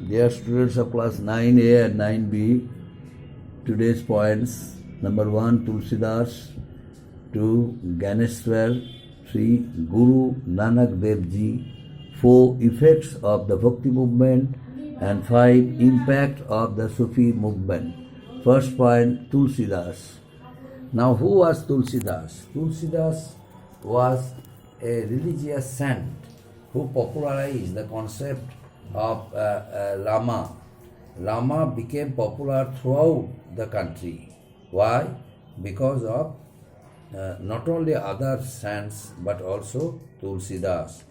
Dear students of class 9A and 9B, today's points. Number 1, Tulsidas. 2, Ganesha, 3, Guru Nanak Dev Ji. 4, effects of the Bhakti movement. And 5, impact of the Sufi movement. First point, Tulsidas. Now, who was Tulsidas? Tulsidas was a religious saint who popularized the concept of Rama. Rama became popular throughout the country. Why? Because of not only other saints but also Tulsidas,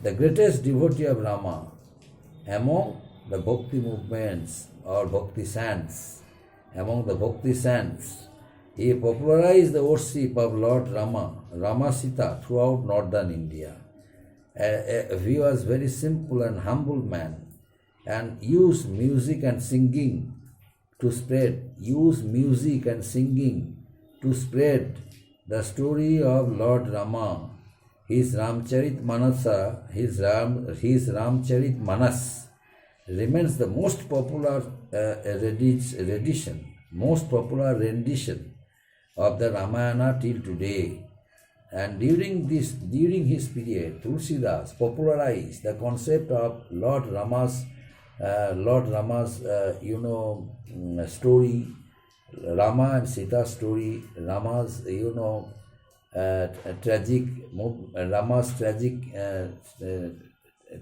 the greatest devotee of Rama among the Bhakti movements or Bhakti saints. Among the Bhakti saints, he popularized the worship of Lord Rama Sita throughout northern India. He was very simple and humble man and used music and singing to spread the story of Lord Rama. His Ramcharitmanas remains the most popular rendition of the Ramayana till today. And during his period, Tulsidas popularized the concept of Lord Rama's story, Rama and Sita story, Rama's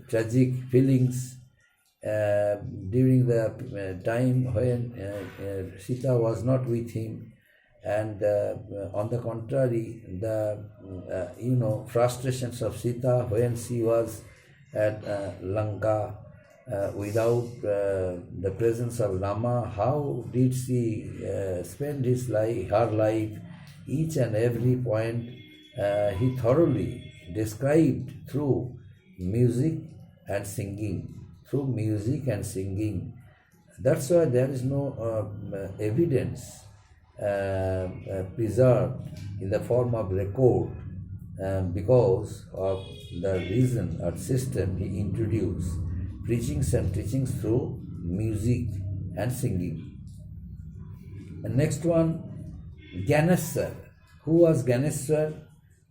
tragic feelings during the time when Sita was not with him. And on the contrary, the frustrations of Sita when she was at Lanka without the presence of Rama. How did she spend her life? Each and every point he thoroughly described through music and singing. That's why there is no evidence preserved in the form of record because of the reason or system he introduced, preachings and teachings through music and singing. The next one, Ganesha. Who was Ganesha?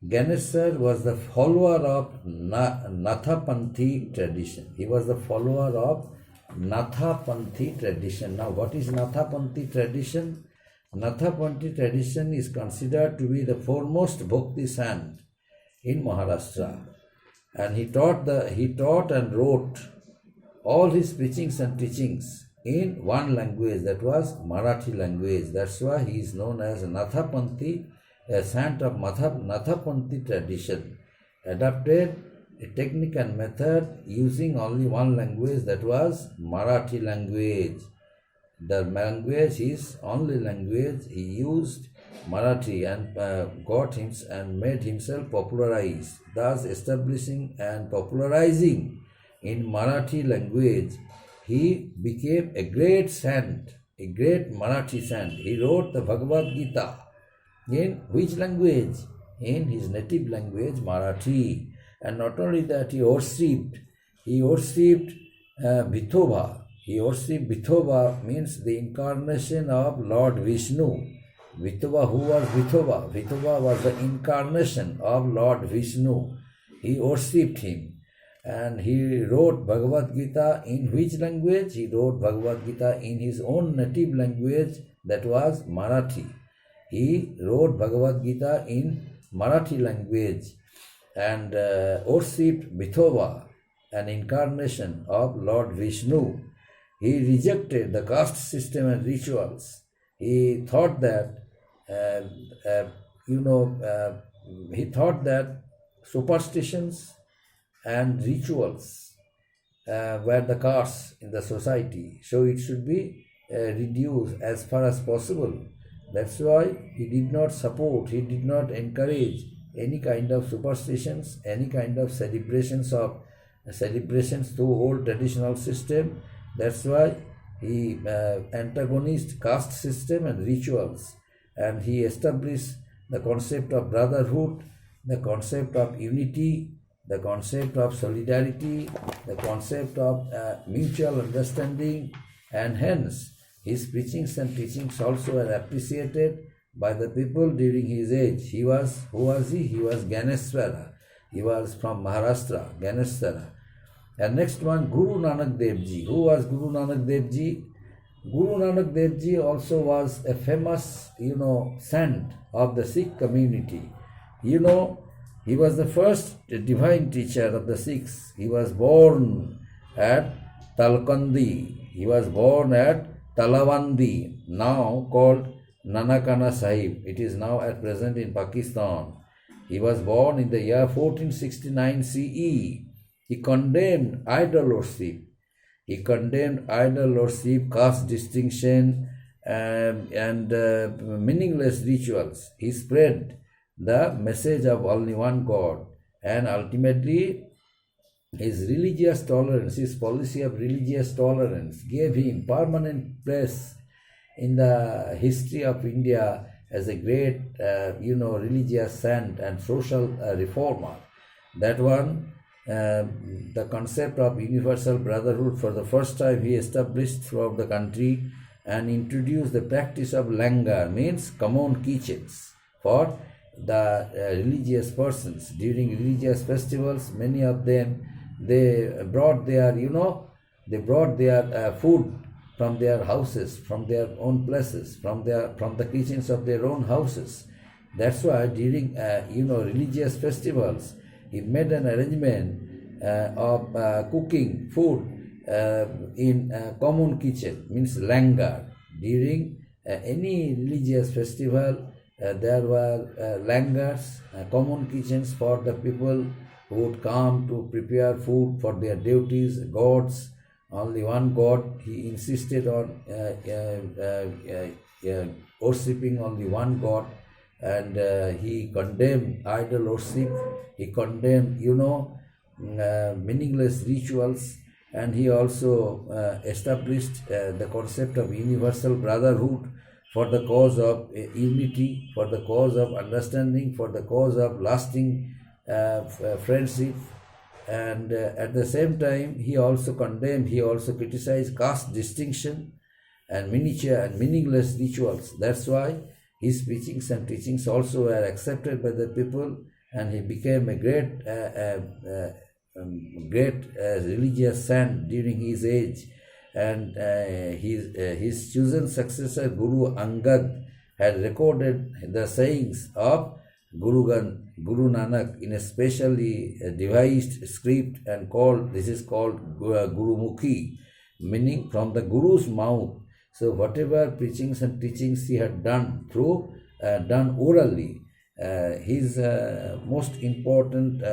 Ganesha was the follower of Nathapanthi tradition. He was the follower of Nathapanthi tradition. Now, what is Nathapanthi tradition? Nathapanthi tradition is considered to be the foremost Bhakti saint in Maharashtra, and he taught and wrote all his preachings and teachings in one language, that was Marathi language. That's why he is known as Nathapanthi, a saint of Nathapanthi tradition, adapted a technique and method using only one language, that was Marathi language. The language, his only language, he used Marathi and and made himself popularized, thus establishing and popularizing in Marathi language. He became a great saint, a great Marathi saint. He wrote the Bhagavad Gita in which language? In his native language, Marathi. And not only that, he worshipped Vithoba. He worshipped Vithoba, means the incarnation of Lord Vishnu. Vithoba, who was Vithoba? Vithoba was the incarnation of Lord Vishnu. He worshipped him. And he wrote Bhagavad Gita in which language? He wrote Bhagavad Gita in his own native language, that was Marathi. He wrote Bhagavad Gita in Marathi language and worshipped Vithoba, an incarnation of Lord Vishnu. He rejected the caste system and rituals. He thought that superstitions and rituals were the castes in the society, so it should be reduced as far as possible. That's why he did not support, he did not encourage any kind of superstitions, any kind of celebrations through old traditional system. That's why he antagonized caste system and rituals, and he established the concept of brotherhood, the concept of unity, the concept of solidarity, the concept of mutual understanding, and hence his preachings and teachings also were appreciated by the people during his age. Who was he? He was Ganesha. He was from Maharashtra, Ganesha. And next one, Guru Nanak Dev Ji. Who was Guru Nanak Dev Ji? Guru Nanak Dev Ji also was a famous, saint of the Sikh community. He was the first divine teacher of the Sikhs. He was born at Talkandi. He was born at Talawandi, now called Nanakana Sahib. It is now at present in Pakistan. He was born in the year 1469 CE. He condemned idol worship. He condemned idol worship, caste distinction, and meaningless rituals. He spread the message of only one God, and ultimately his religious tolerance, his policy of religious tolerance gave him permanent place in the history of India as a great, religious saint and social reformer. That one, the concept of universal brotherhood, for the first time he established throughout the country and introduced the practice of langar, means common kitchens for the religious persons. During religious festivals, many of them, they brought their food from their houses, from their own places, from the kitchens of their own houses. That's why during religious festivals, he made an arrangement of cooking food in common kitchen, means langar. During any religious festival, there were langars, common kitchens for the people who would come to prepare food for their duties, gods. Only one God. He insisted on worshipping only one God, and he condemned idol worship. He condemned, meaningless rituals, and he also established the concept of universal brotherhood for the cause of unity, for the cause of understanding, for the cause of lasting friendship. And at the same time, he also criticized caste distinction and miniature and meaningless rituals. That's why his preachings and teachings also were accepted by the people, and he became a great religious saint during his age. And his chosen successor, Guru Angad, had recorded the sayings of Guru Nanak in a specially devised script, and this is called Guru Mukhi, meaning from the Guru's mouth. So whatever preachings and teachings he had done done orally, his most important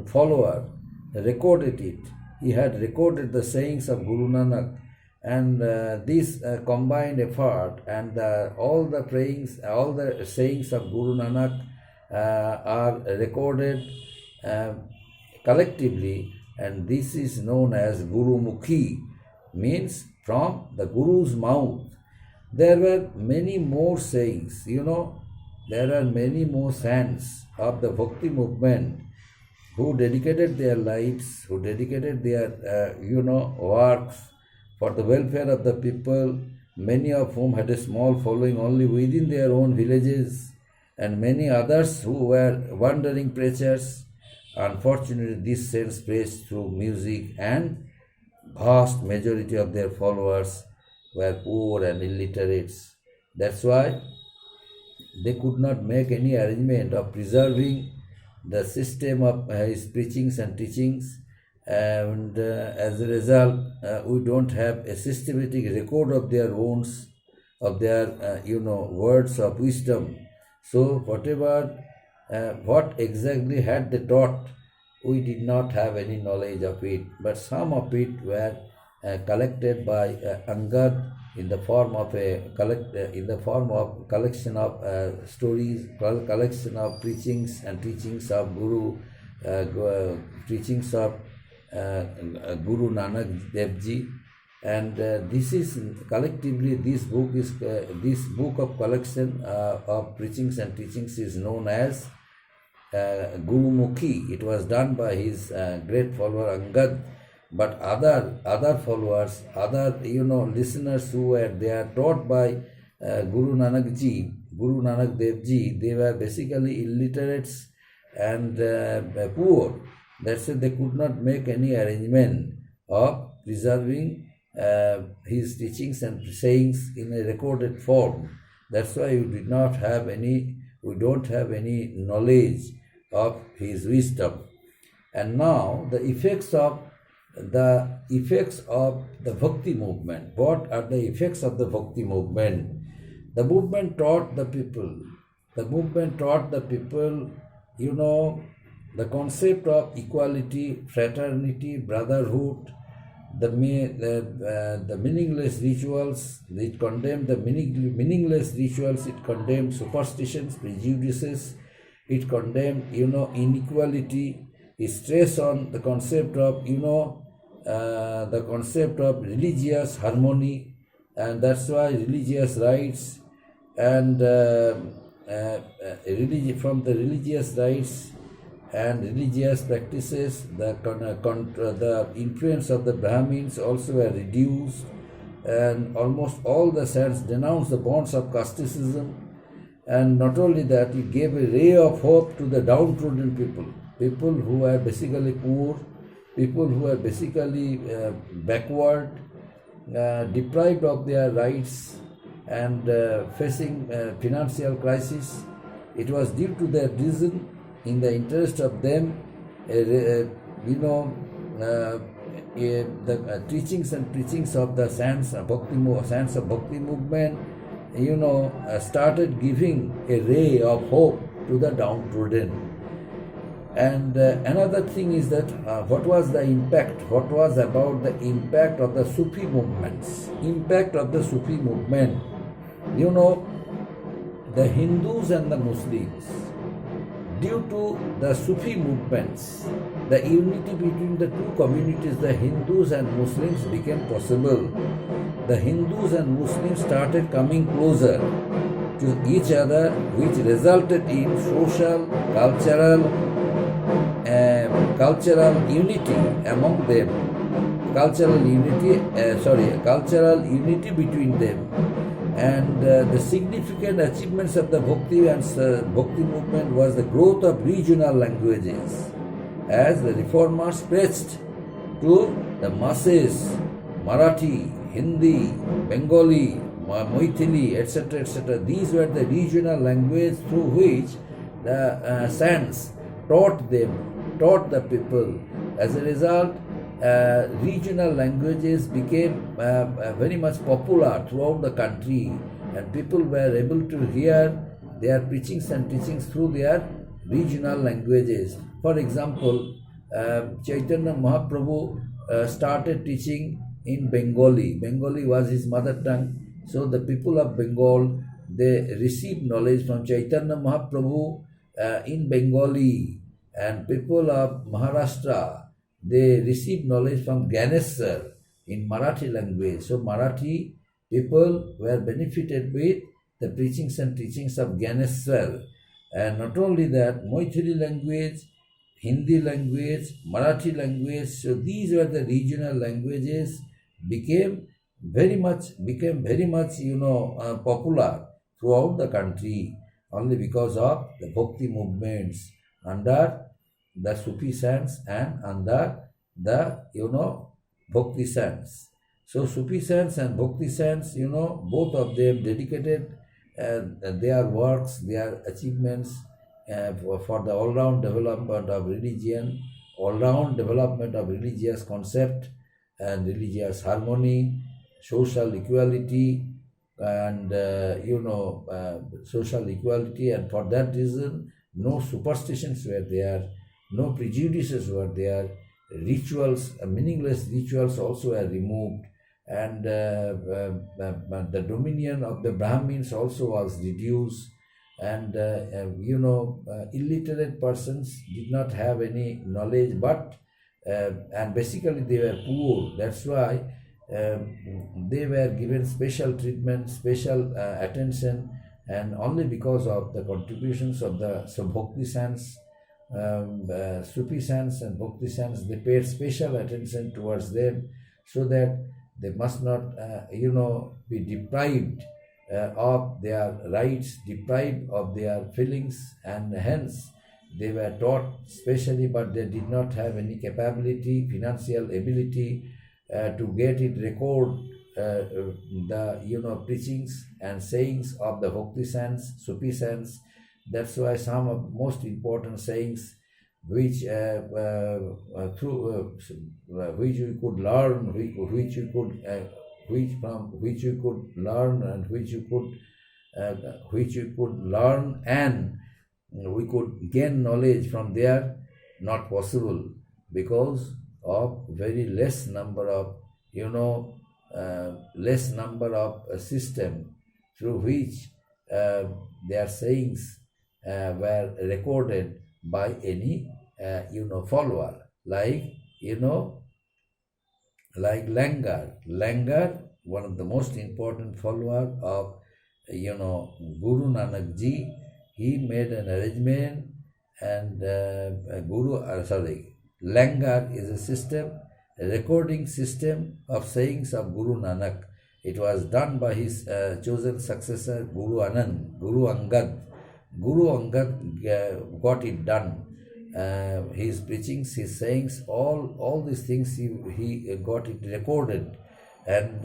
follower recorded it. He had recorded the sayings of Guru Nanak, and this combined effort and all the sayings of Guru Nanak are recorded collectively, and this is known as Guru Mukhi, means from the Guru's mouth. There were many more sayings, there are many more saints of the Bhakti movement who dedicated their lives, who dedicated their, works for the welfare of the people, many of whom had a small following only within their own villages, and many others who were wandering preachers. Unfortunately, these saints preached through music, and vast majority of their followers were poor and illiterates. That's why they could not make any arrangement of preserving the system of his preachings and teachings, and as a result, we don't have a systematic record of their wounds, of their words of wisdom. So what exactly had they taught, we did not have any knowledge of it, but some of it were collected by Angad in the form of collection of stories, collection of preachings and teachings of teachings of Guru Nanak Dev Ji, and this is collectively this book of collection of preachings and teachings is known as Guru Mukhi. It was done by his great follower Angad, but other followers, other listeners who were they are taught by Guru Nanak Ji, Guru Nanak Dev Ji. They were basically illiterates and poor. That's why they could not make any arrangement of preserving his teachings and sayings in a recorded form. That's why we don't have any knowledge of his wisdom. And now the effects of the Bhakti movement. What are the effects of the Bhakti movement? The movement taught the people. The concept of equality, fraternity, brotherhood, the meaningless rituals. It condemned the meaningless rituals. It condemned superstitions, prejudices. It condemned inequality. It stressed on the concept of religious harmony, and that's why religious rights and from the religious rights and religious practices, the influence of the Brahmins also were reduced, and almost all the saints denounced the bonds of casteism. And not only that, it gave a ray of hope to the downtrodden people who were basically poor, people who were basically backward, deprived of their rights, and facing financial crisis. It was due to their reason, in the interest of them, the teachings and preachings of the saints of Bhakti movement, started giving a ray of hope to the downtrodden. And another thing is that what was the impact? What was about the impact of the Sufi movements? Impact of the Sufi movement. The Hindus and the Muslims, due to the Sufi movements, the unity between the two communities, the Hindus and Muslims, became possible. The Hindus and Muslims started coming closer to each other, which resulted in social, cultural unity among them, cultural unity between them. And the significant achievements of the Bhakti movement was the growth of regional languages, as the reformers preached to the masses Marathi, Hindi, Bengali, Maithili, etc., etc. These were the regional language through which the saints taught the people. As a result, regional languages became very much popular throughout the country, and people were able to hear their preachings and teachings through their regional languages. For example, Chaitanya Mahaprabhu started teaching in Bengali. Bengali was his mother tongue, so the people of Bengal, they received knowledge from Chaitanya Mahaprabhu in Bengali, and people of Maharashtra, they received knowledge from Ganesha in Marathi language. So Marathi people were benefited with the preachings and teachings of Ganesha. And not only that, Maithili language, Hindi language, Marathi language, so these were the regional languages became very much popular throughout the country, only because of the Bhakti movements under the Sufi saints and under the Bhakti saints. So Sufi saints and Bhakti saints, both of them dedicated their works, their achievements for the all-round development of religion, all-round development of religious concept and religious harmony, social equality, and social equality. And for that reason, no superstitions were there, no prejudices were there, rituals, meaningless rituals also were removed, and the dominion of the Brahmins also was reduced, and illiterate persons did not have any knowledge, but and basically they were poor. That's why they were given special treatment, special attention, and only because of the contributions of the Bhakti saints, Sufi saints and Bhakti saints, they paid special attention towards them so that they must not, be deprived of their rights, deprived of their feelings, and hence they were taught specially, but they did not have any capability, financial ability to get it record the preachings and sayings of the Bhakti saints, Sufi saints. That's why some of most important sayings which through which you could learn, which you could which you could learn and which you could learn and we could gain knowledge from there, not possible because of very less number of system through which their sayings were recorded by any follower, like Langar, one of the most important follower of Guru Nanak ji. He made an arrangement, and Langar is a system, a recording system of sayings of Guru Nanak. It was done by his chosen successor, Guru Angad. Guru Angad got it done. His preachings, his sayings, all these things he got it recorded, and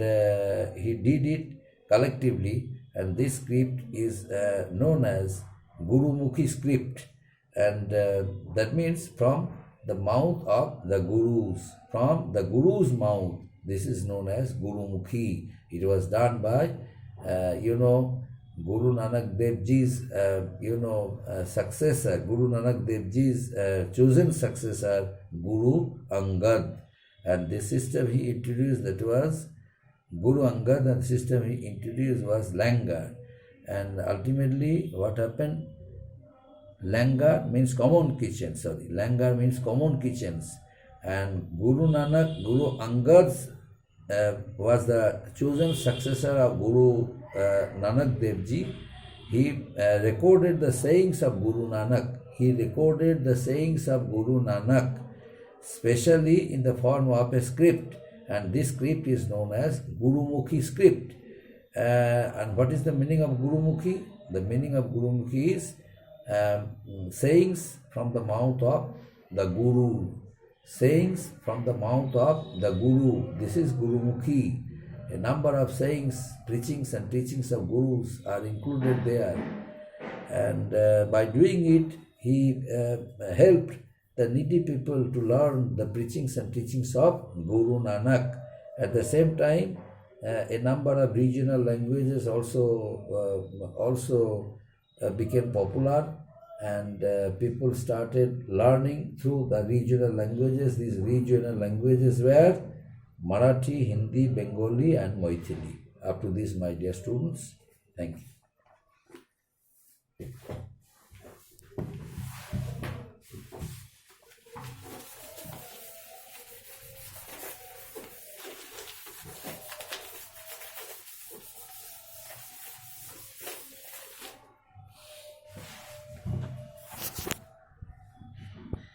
he did it collectively. And this script is known as Guru Mukhi script, and that means from the mouth of the Gurus, from the Guru's mouth. This is known as Guru Mukhi. It was done by Guru Nanak Dev Ji's successor, Guru Nanak Dev Ji's chosen successor, Guru Angad. And the system he introduced, that was Guru Angad, and the system he introduced was Langar. And ultimately what happened? Langar means common kitchen, Langar means common kitchens. And Guru Angad's was the chosen successor of Guru Nanak Dev Ji. He recorded the sayings of Guru Nanak. He recorded the sayings of Guru Nanak, specially in the form of a script. And this script is known as Guru Mukhi script. And what is the meaning of Guru Mukhi? The meaning of Guru Mukhi is sayings from the mouth of the Guru. Sayings from the mouth of the Guru. This is Guru Mukhi. A number of sayings, preachings and teachings of Gurus are included there. And by doing it, he helped the needy people to learn the preachings and teachings of Guru Nanak. At the same time, a number of regional languages also became popular, and people started learning through the regional languages. These regional languages were Marathi, Hindi, Bengali and Maithili. Up to this, my dear students, thank you.